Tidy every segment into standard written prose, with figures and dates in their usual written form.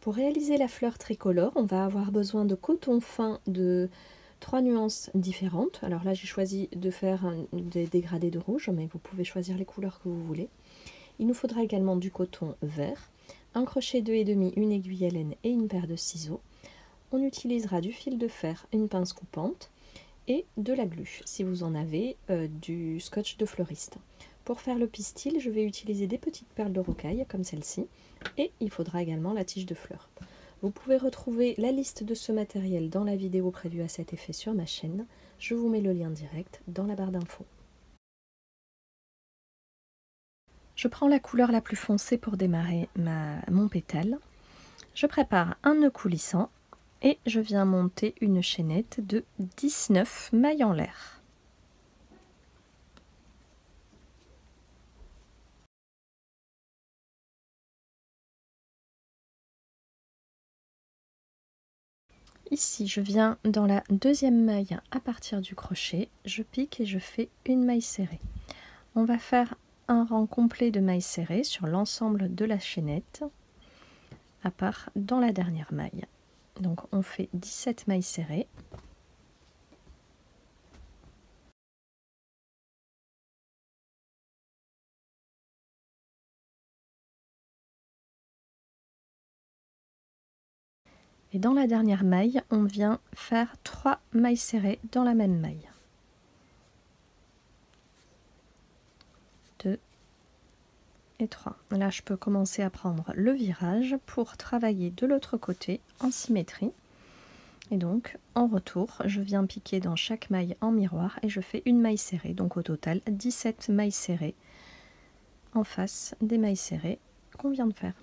Pour réaliser la fleur tricolore, on va avoir besoin de coton fin de 3 nuances différentes. Alors là, j'ai choisi de faire des dégradés de rouge, mais vous pouvez choisir les couleurs que vous voulez. Il nous faudra également du coton vert, un crochet 2,5, une aiguille à laine et une paire de ciseaux. On utilisera du fil de fer, une pince coupante et de la glu, si vous en avez, du scotch de fleuriste. Pour faire le pistil, je vais utiliser des petites perles de rocaille comme celle-ci et il faudra également la tige de fleurs. Vous pouvez retrouver la liste de ce matériel dans la vidéo prévue à cet effet sur ma chaîne. Je vous mets le lien direct dans la barre d'infos. Je prends la couleur la plus foncée pour démarrer mon pétale. Je prépare un nœud coulissant et je viens monter une chaînette de 19 mailles en l'air. Ici, je viens dans la deuxième maille à partir du crochet, je pique et je fais une maille serrée. On va faire un rang complet de mailles serrées sur l'ensemble de la chaînette, à part dans la dernière maille. Donc on fait 17 mailles serrées. Et dans la dernière maille, on vient faire 3 mailles serrées dans la même maille. 2 et 3. Là, je peux commencer à prendre le virage pour travailler de l'autre côté en symétrie. Et donc, en retour, je viens piquer dans chaque maille en miroir et je fais une maille serrée. Donc au total, 17 mailles serrées en face des mailles serrées qu'on vient de faire.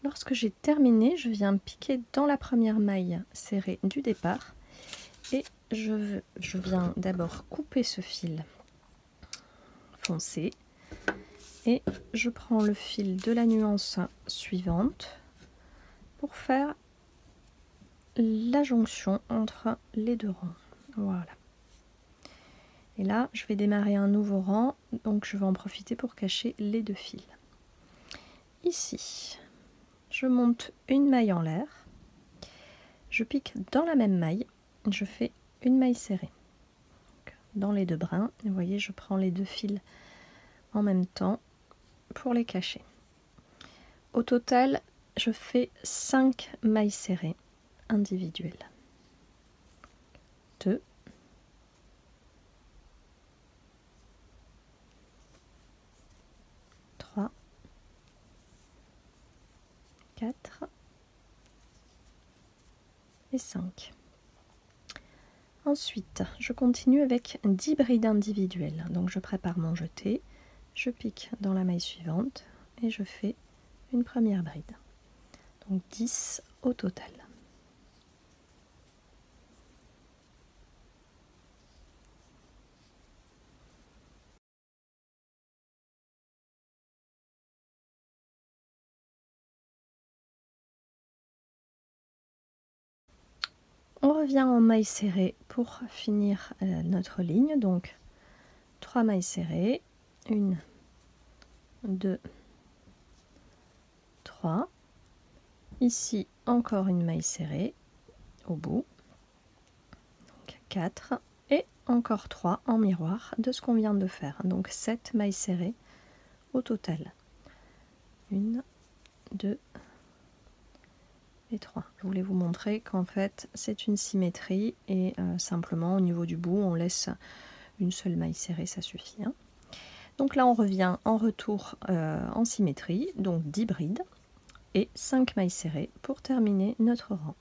Lorsque j'ai terminé, je viens piquer dans la première maille serrée du départ et je viens d'abord couper ce fil foncé et je prends le fil de la nuance suivante pour faire la jonction entre les deux rangs. Voilà. Et là, je vais démarrer un nouveau rang, donc je vais en profiter pour cacher les deux fils. Ici, je monte une maille en l'air, je pique dans la même maille, je fais une maille serrée. Donc, dans les deux brins, vous voyez, je prends les deux fils en même temps pour les cacher. Au total, je fais 5 mailles serrées individuelles. 2, 3, 4 et 5. Ensuite, je continue avec 10 brides individuelles. Donc je prépare mon jeté, je pique dans la maille suivante et je fais une première bride. Donc 10 au total. On revient en maille serrée pour finir notre ligne. Donc 3 mailles serrées, 1, 2, 3. Ici encore une maille serrée au bout. Donc 4 et encore 3 en miroir de ce qu'on vient de faire. Donc 7 mailles serrées au total. 1, 2 et 3. Je voulais vous montrer qu'en fait c'est une symétrie et simplement au niveau du bout on laisse une seule maille serrée, ça suffit. Hein. Donc là on revient en retour en symétrie, donc 10 brides et 5 mailles serrées pour terminer notre rang.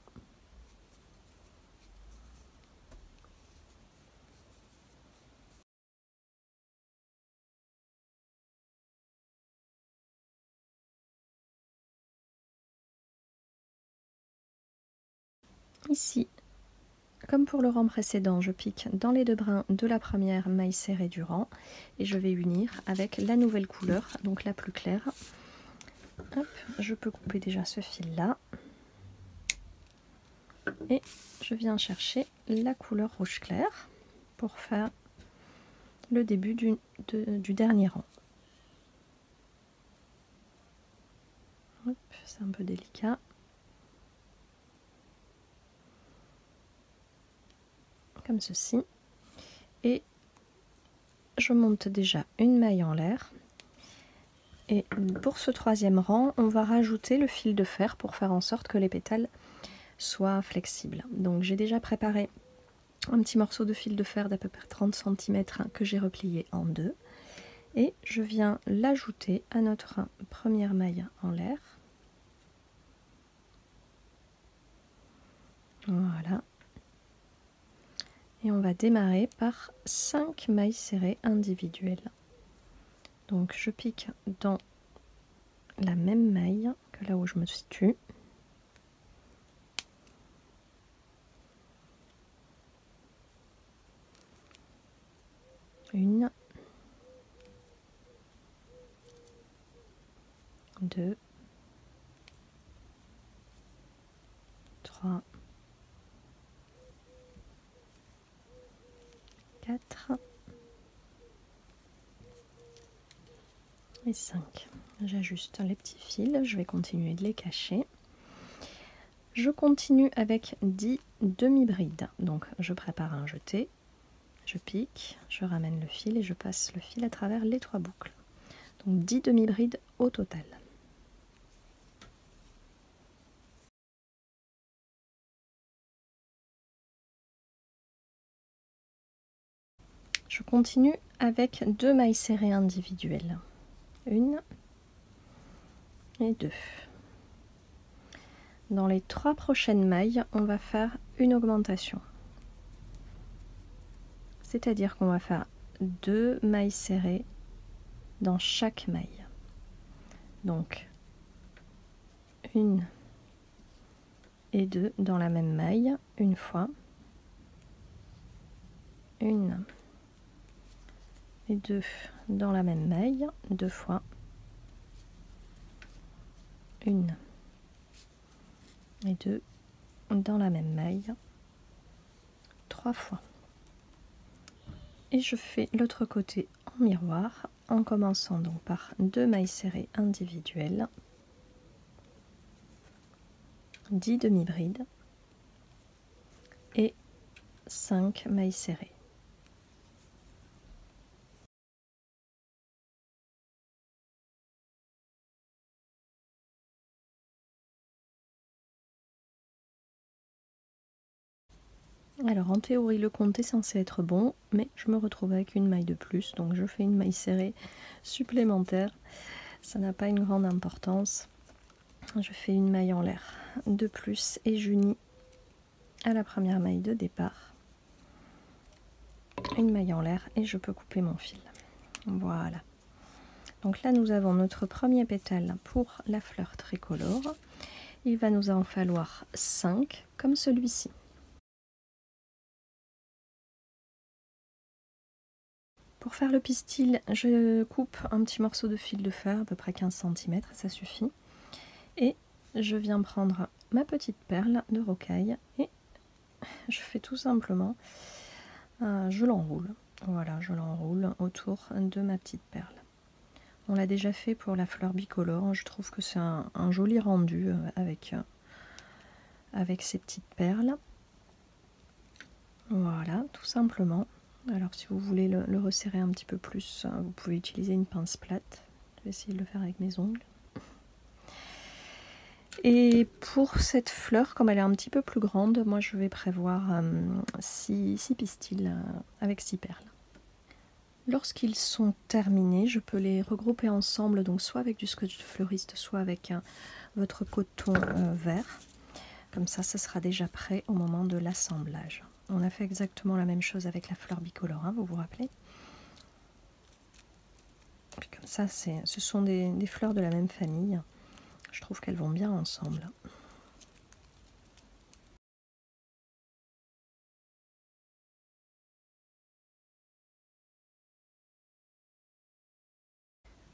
Ici, comme pour le rang précédent, je pique dans les deux brins de la première maille serrée du rang et je vais unir avec la nouvelle couleur, donc la plus claire, Hop, je peux couper déjà ce fil là. Et je viens chercher la couleur rouge clair pour faire le début du dernier rang. C'est un peu délicat. Comme ceci. Et je monte déjà une maille en l'air. Et pour ce troisième rang, on va rajouter le fil de fer pour faire en sorte que les pétales soient flexibles. Donc j'ai déjà préparé un petit morceau de fil de fer d'à peu près 30 cm que j'ai replié en deux. Et je viens l'ajouter à notre première maille en l'air. Voilà. Et on va démarrer par 5 mailles serrées individuelles. Donc je pique dans la même maille que là où je me situe. Une, deux, trois, quatre et 5. J'ajuste les petits fils, je vais continuer de les cacher. Je continue avec 10 demi-brides. Donc je prépare un jeté, je pique, je ramène le fil et je passe le fil à travers les 3 boucles. Donc 10 demi-brides au total. Je continue avec 2 mailles serrées individuelles. Une et deux. Dans les 3 prochaines mailles, on va faire une augmentation. C'est-à-dire qu'on va faire 2 mailles serrées dans chaque maille. Donc, une et deux dans la même maille, une fois. Une et deux dans la même maille, deux fois. Une et deux dans la même maille, 3 fois. Et je fais l'autre côté en miroir en commençant donc par 2 mailles serrées individuelles, 10 demi-brides et 5 mailles serrées. Alors en théorie le compte est censé être bon, mais je me retrouve avec une maille de plus, donc je fais une maille serrée supplémentaire. Ça n'a pas une grande importance. Je fais une maille en l'air de plus et j'unis à la première maille de départ. Une maille en l'air et je peux couper mon fil. Voilà. Donc là nous avons notre premier pétale pour la fleur tricolore. Il va nous en falloir 5 comme celui-ci. Pour faire le pistil, je coupe un petit morceau de fil de fer, à peu près 15 cm, ça suffit. Et je viens prendre ma petite perle de rocaille et je fais tout simplement, je l'enroule. Voilà, je l'enroule autour de ma petite perle. On l'a déjà fait pour la fleur bicolore, je trouve que c'est un joli rendu avec ces petites perles. Voilà, tout simplement. Alors si vous voulez le resserrer un petit peu plus, vous pouvez utiliser une pince plate. Je vais essayer de le faire avec mes ongles. Et pour cette fleur, comme elle est un petit peu plus grande, moi je vais prévoir 6 pistils avec 6 perles. Lorsqu'ils sont terminés, je peux les regrouper ensemble, donc soit avec du scotch de fleuriste, soit avec votre coton vert. Comme ça, ça sera déjà prêt au moment de l'assemblage. On a fait exactement la même chose avec la fleur bicolore, hein, vous vous rappelez? Puis comme ça, ce sont des fleurs de la même famille. Je trouve qu'elles vont bien ensemble.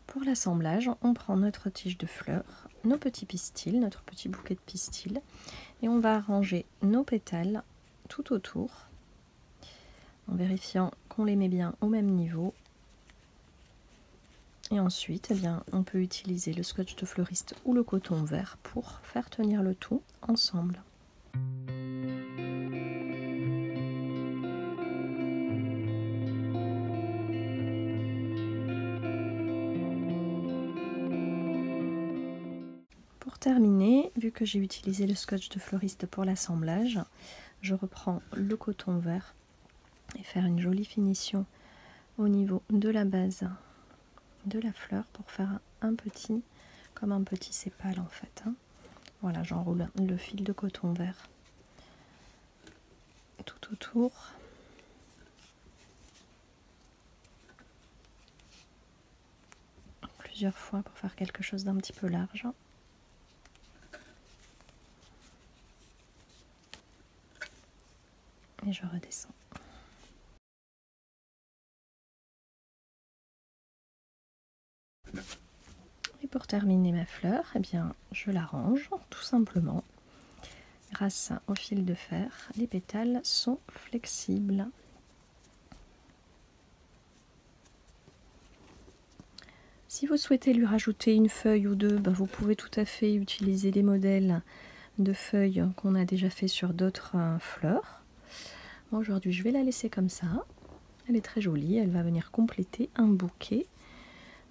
Pour l'assemblage, on prend notre tige de fleurs, nos petits pistils, notre petit bouquet de pistils, et on va arranger nos pétales tout autour, en vérifiant qu'on les met bien au même niveau. Et ensuite, eh bien, on peut utiliser le scotch de fleuriste ou le coton vert pour faire tenir le tout ensemble. Pour terminer, vu que j'ai utilisé le scotch de fleuriste pour l'assemblage, je reprends le coton vert et faire une jolie finition au niveau de la base de la fleur pour faire comme un petit sépale en fait. Voilà, j'enroule le fil de coton vert tout autour. Plusieurs fois pour faire quelque chose d'un petit peu large. Et je redescends. Et pour terminer ma fleur, eh bien, je la range tout simplement. Grâce au fil de fer, les pétales sont flexibles. Si vous souhaitez lui rajouter une feuille ou deux, ben vous pouvez tout à fait utiliser les modèles de feuilles qu'on a déjà fait sur d'autres fleurs. Moi, aujourd'hui, je vais la laisser comme ça. Elle est très jolie, elle va venir compléter un bouquet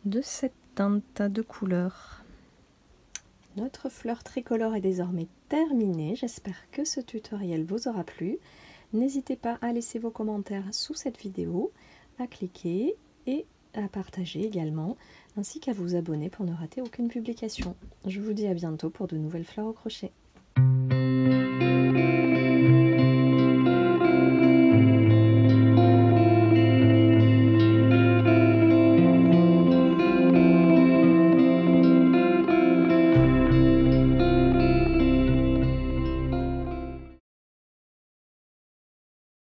de cette teinte de couleurs. Notre fleur tricolore est désormais terminée. J'espère que ce tutoriel vous aura plu. N'hésitez pas à laisser vos commentaires sous cette vidéo, à cliquer et à partager également, ainsi qu'à vous abonner pour ne rater aucune publication. Je vous dis à bientôt pour de nouvelles fleurs au crochet.